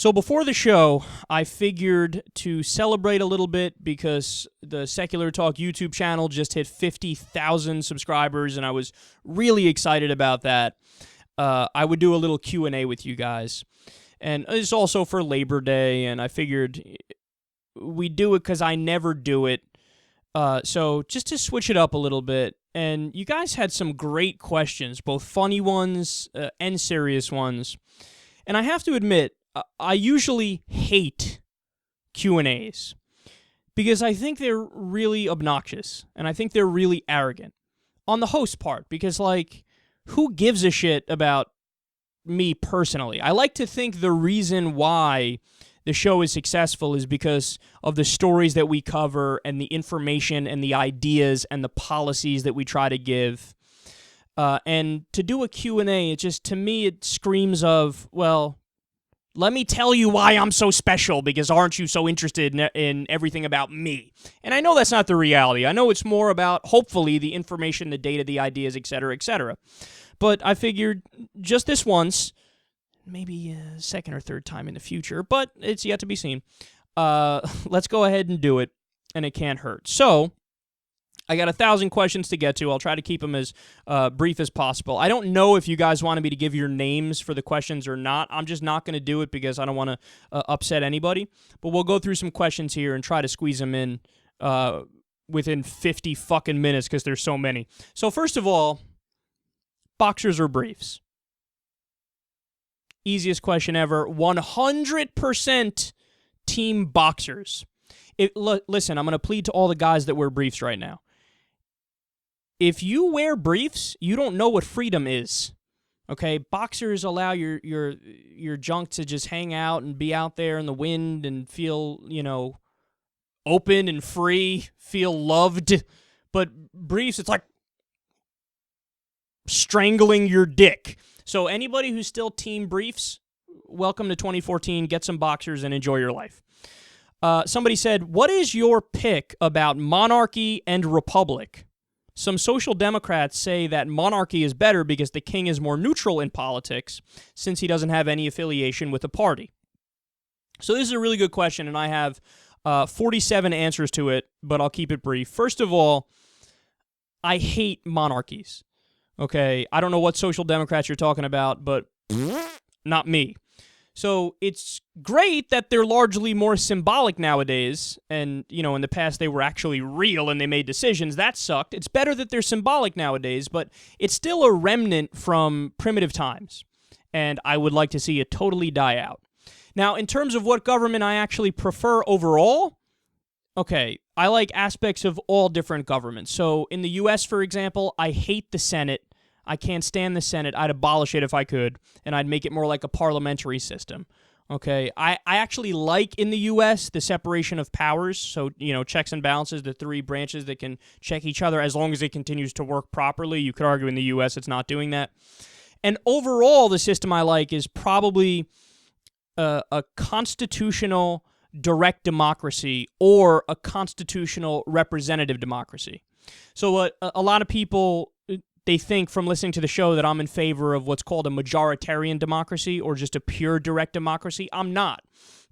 So before the show, I figured to celebrate a little bit because the Secular Talk YouTube channel just hit 50,000 subscribers, and I was really excited about that. I would do a little Q&A with you guys. And it's also for Labor Day, and I figured we do it because I never do it. So just to switch it up a little bit. And you guys had some great questions, both funny ones and serious ones. And I have to admit, I usually hate Q&As because I think they're really obnoxious and I think they're really arrogant on the host part because, like, who gives a shit about me personally? I like to think the reason why the show is successful is because of the stories that we cover and the information and the ideas and the policies that we try to give. And to do a Q&A, it just, to me, it screams of, well, let me tell you why I'm so special, because aren't you so interested in everything about me? And I know that's not the reality. I know it's more about, hopefully, the information, the data, the ideas, etc., etc. But I figured just this once, maybe a second or third time in the future, but it's yet to be seen. Let's go ahead and do it, and it can't hurt. So I got 1,000 questions to get to. I'll try to keep them as brief as possible. I don't know if you guys wanted me to give your names for the questions or not. I'm just not going to do it because I don't want to upset anybody. But we'll go through some questions here and try to squeeze them in within 50 fucking minutes because there's so many. So first of all, boxers or briefs? Easiest question ever. 100% team boxers. Listen, I'm going to plead to all the guys that wear briefs right now. If you wear briefs, you don't know what freedom is. Okay, boxers allow your junk to just hang out and be out there in the wind and feel, open and free, feel loved. But briefs, it's like strangling your dick. So anybody who's still team briefs, welcome to 2014. Get some boxers and enjoy your life. Somebody said, what is your pick about monarchy and republic? Some social democrats say that monarchy is better because the king is more neutral in politics since he doesn't have any affiliation with a party. So this is a really good question, and I have 47 answers to it, but I'll keep it brief. First of all, I hate monarchies. Okay, I don't know what social democrats you're talking about, but not me. So it's great that they're largely more symbolic nowadays, and, in the past they were actually real and they made decisions. That sucked. It's better that they're symbolic nowadays, but it's still a remnant from primitive times, and I would like to see it totally die out. Now, in terms of what government I actually prefer overall, okay, I like aspects of all different governments. So in the U.S., for example, I hate the Senate. I can't stand the Senate. I'd abolish it if I could, and I'd make it more like a parliamentary system. Okay, I actually like in the U.S. the separation of powers, so, checks and balances, the three branches that can check each other as long as it continues to work properly. You could argue in the U.S. it's not doing that. And overall, the system I like is probably a constitutional direct democracy or a constitutional representative democracy. So what a lot of people, they think from listening to the show that I'm in favor of what's called a majoritarian democracy or just a pure direct democracy. I'm not,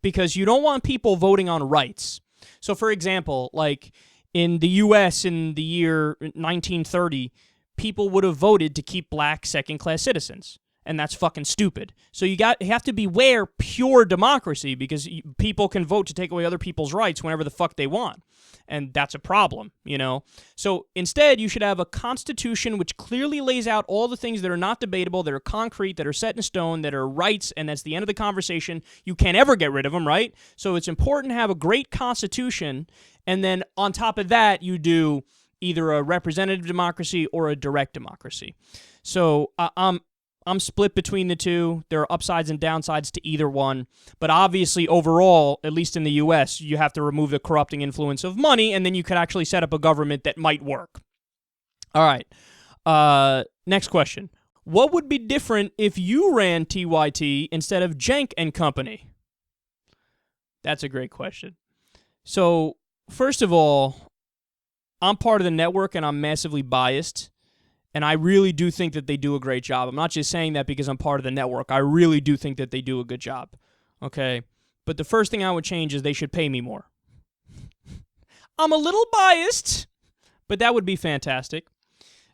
because you don't want people voting on rights. So, for example, like in the U.S. in the year 1930, people would have voted to keep black second-class citizens, and that's fucking stupid. So you have to beware pure democracy, because people can vote to take away other people's rights whenever the fuck they want. And that's a problem, So instead, you should have a constitution which clearly lays out all the things that are not debatable, that are concrete, that are set in stone, that are rights, and that's the end of the conversation. You can't ever get rid of them, right? So it's important to have a great constitution, and then on top of that, you do either a representative democracy or a direct democracy. So I'm split between the two. There are upsides and downsides to either one. But obviously, overall, at least in the U.S., you have to remove the corrupting influence of money, and then you could actually set up a government that might work. All right. Next question. What would be different if you ran TYT instead of Jenk and Company? That's a great question. So, first of all, I'm part of the network, and I'm massively biased. And I really do think that they do a great job. I'm not just saying that because I'm part of the network. I really do think that they do a good job. okay? But the first thing I would change is they should pay me more. I'm a little biased, but that would be fantastic.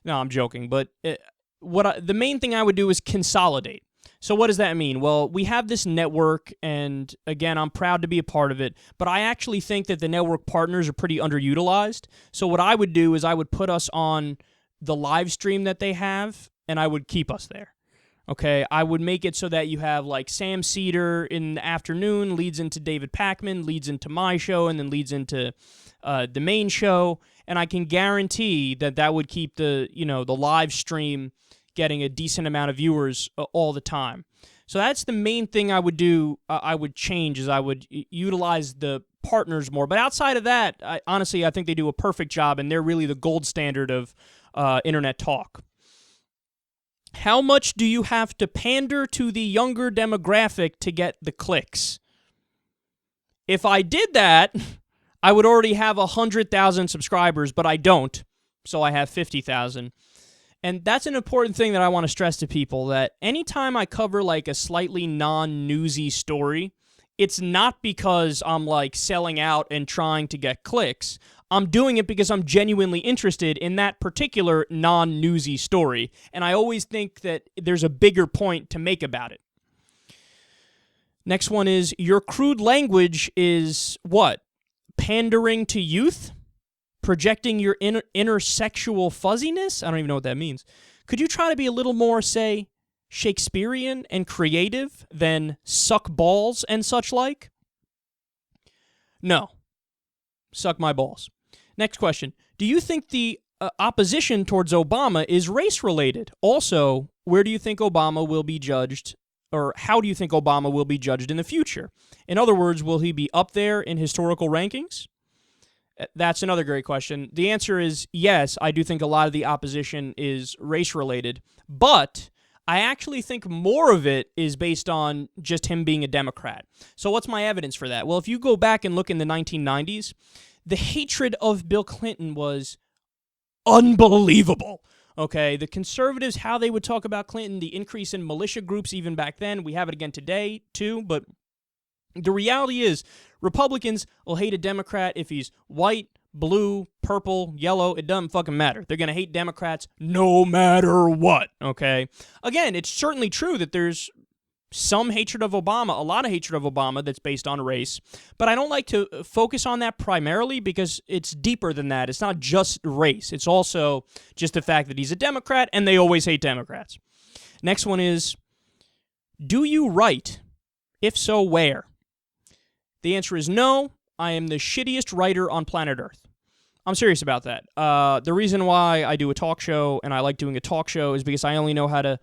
No, I'm joking, but the main thing I would do is consolidate. So what does that mean? Well, we have this network, and again, I'm proud to be a part of it, but I actually think that the network partners are pretty underutilized. So what I would do is I would put us on the live stream that they have, and I would keep us there. Okay, I would make it so that you have like Sam Cedar in the afternoon, leads into David Pakman, leads into my show, and then leads into the main show, and I can guarantee that would keep the live stream getting a decent amount of viewers all the time. So that's the main thing I would do. I would change is I would utilize the partners more. But outside of that, honestly, I think they do a perfect job, and they're really the gold standard of internet talk. How much do you have to pander to the younger demographic to get the clicks? If I did that, I would already have 100,000 subscribers, but I don't, so I have 50,000. And that's an important thing that I want to stress to people, that anytime I cover like a slightly non-newsy story, it's not because I'm like selling out and trying to get clicks. I'm doing it because I'm genuinely interested in that particular non-newsy story, and I always think that there's a bigger point to make about it. Next one is, your crude language is what? Pandering to youth? Projecting your inner sexual fuzziness? I don't even know what that means. Could you try to be a little more, say, Shakespearean and creative than suck balls and such like? No. Suck my balls. Next question. Do you think the opposition towards Obama is race-related? Also, where do you think Obama will be judged, or how do you think Obama will be judged in the future? In other words, will he be up there in historical rankings? That's another great question. The answer is yes, I do think a lot of the opposition is race-related, but I actually think more of it is based on just him being a Democrat. So what's my evidence for that? Well, if you go back and look in the 1990s, the hatred of Bill Clinton was unbelievable. Okay, the conservatives, how they would talk about Clinton, the increase in militia groups even back then, we have it again today too, but the reality is, Republicans will hate a Democrat if he's white, blue, purple, yellow. It doesn't fucking matter. They're going to hate Democrats no matter what, okay? Again, it's certainly true that there's some hatred of Obama, a lot of hatred of Obama that's based on race, but I don't like to focus on that primarily because it's deeper than that. It's not just race. It's also just the fact that he's a Democrat, and they always hate Democrats. Next one is, do you write? If so, where? The answer is no. I am the shittiest writer on planet Earth. I'm serious about that. The reason why I do a talk show, and I like doing a talk show, is because I only know how to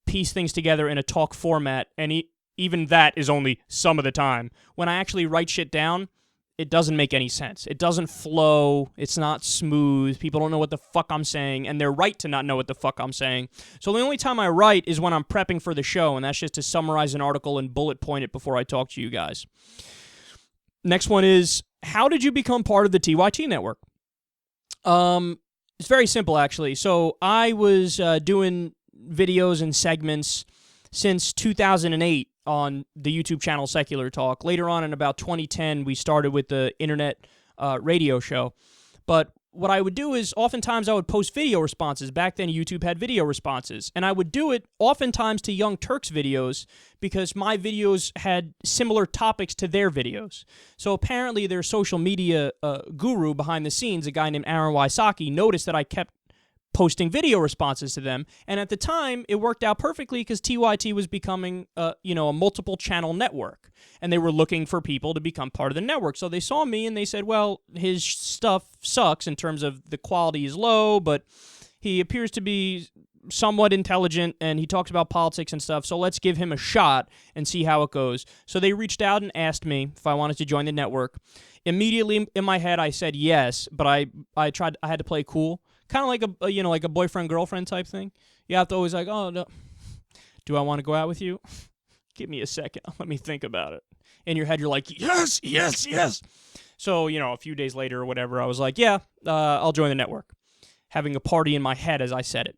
piece things together in a talk format, and even that is only some of the time. When I actually write shit down, it doesn't make any sense. It doesn't flow. It's not smooth. People don't know what the fuck I'm saying, and they're right to not know what the fuck I'm saying. So the only time I write is when I'm prepping for the show, and that's just to summarize an article and bullet point it before I talk to you guys. Next one is, how did you become part of the TYT network? It's very simple, actually. So I was doing videos and segments since 2008 on the YouTube channel SecularTalk. Later on in about 2010, we started with the internet radio show. But what I would do is oftentimes I would post video responses. Back then, YouTube had video responses. And I would do it oftentimes to Young Turks videos because my videos had similar topics to their videos. So apparently their social media guru behind the scenes, a guy named Aaron Wysocki, noticed that I kept posting video responses to them. And at the time, it worked out perfectly because TYT was becoming a multiple channel network. And they were looking for people to become part of the network. So they saw me and they said, well, his stuff sucks in terms of the quality is low, but he appears to be somewhat intelligent and he talks about politics and stuff. So let's give him a shot and see how it goes. So they reached out and asked me if I wanted to join the network. Immediately in my head, I said yes, but I had to play cool. Kind of like a boyfriend-girlfriend type thing. You have to always like, oh, no. Do I want to go out with you? Give me a second. Let me think about it. In your head, you're like, yes, yes, yes. So, a few days later or whatever, I was like, yeah, I'll join the network. Having a party in my head as I said it.